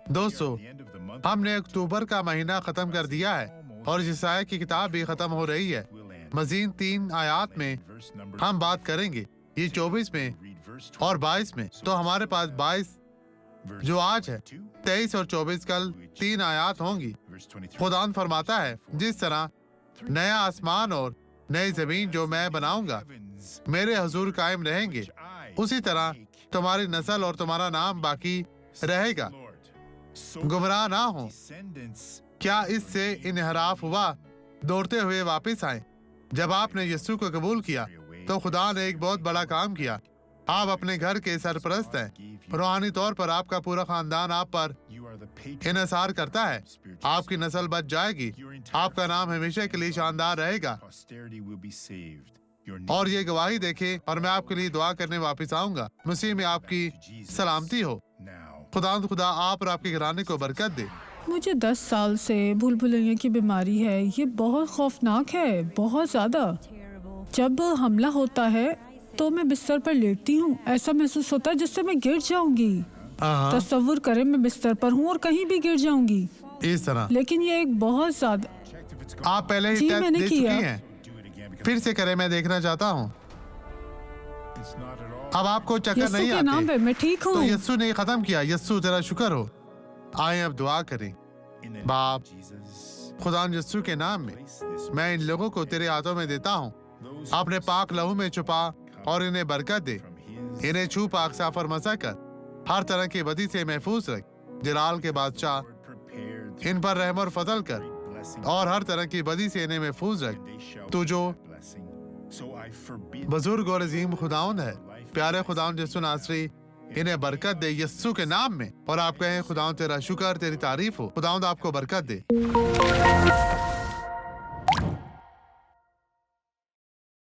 دوستو، ہم نے اکتوبر کا مہینہ ختم کر دیا ہے اور یسایا کی کتاب بھی ختم ہو رہی ہے۔ مزید 3 آیات میں ہم بات کریں گے، یہ 24 میں اور 22 میں۔ تو ہمارے پاس 22 جو آج ہے، 23 اور 24 کل 3 آیات ہوں گی۔ خداوند فرماتا ہے، جس طرح نیا آسمان اور نئی زمین جو میں بناؤں گا میرے حضور قائم رہیں گے، اسی طرح تمہاری نسل اور تمہارا نام باقی رہے گا۔ گمراہ نہ ہو۔ کیا اس سے انحراف ہوا؟ دوڑتے ہوئے واپس آئیں۔ جب آپ نے یسوع کو قبول کیا تو خدا نے ایک بہت بڑا کام کیا۔ آپ اپنے گھر کے سرپرست ہیں۔ روحانی طور پر آپ کا پورا خاندان آپ پر انحصار کرتا ہے۔ آپ کی نسل بچ جائے گی۔ آپ کا نام ہمیشہ کے لیے شاندار رہے گا۔ اور یہ گواہی دیکھیں، اور میں آپ کے لیے دعا کرنے واپس آؤں گا۔ مسیح میں آپ کی سلامتی ہو۔ خدا آپ اور آپ کے گھرانے کو برکت دے۔ مجھے 10 سال سے بھول بھلائیاں کی بیماری ہے۔ یہ بہت خوفناک ہے، بہت زیادہ۔ جب حملہ ہوتا ہے تو میں بستر پر لیٹتی ہوں، ایسا محسوس ہوتا ہے جس سے میں گر جاؤں گی۔ تصور کریں میں بستر پر ہوں اور کہیں بھی گر جاؤں گی اس طرح۔ لیکن یہ ایک بہت زیادہ آپ پہلے ہی ٹیسٹ دے چکی ہیں۔ پھر سے کریں، میں دیکھنا چاہتا ہوں۔ اب آپ کو چکر یسوع نہیں کے نام پہ آتے میں ٹھیک تو ہوں۔ یسوع نے ختم کیا۔ یسوع تیرا شکر ہو۔ آئیں اب دعا کریں۔ باپ، خدا یسوع کے نام میں ان لوگوں کو تیرے ہاتھوں میں دیتا ہوں۔ اپنے پاک لہو میں چھپا اور انہیں برکت دے۔ انہیں چھو پاک صاف اور مسح کر، ہر طرح کی بدی سے محفوظ رکھ۔ جلال کے بادشاہ، ان پر رحم اور فضل کر اور ہر طرح کی بدی سے انہیں محفوظ رکھ۔ تو جو بزرگ اور عظیم خداوند ہے، پیارے خداوند یسوع ناصری، انہیں برکت دے یسوع کے نام میں۔ اور آپ کہیں، خداوند تیرا شکر، تیری تعریف ہو۔ خداوند آپ کو برکت دے۔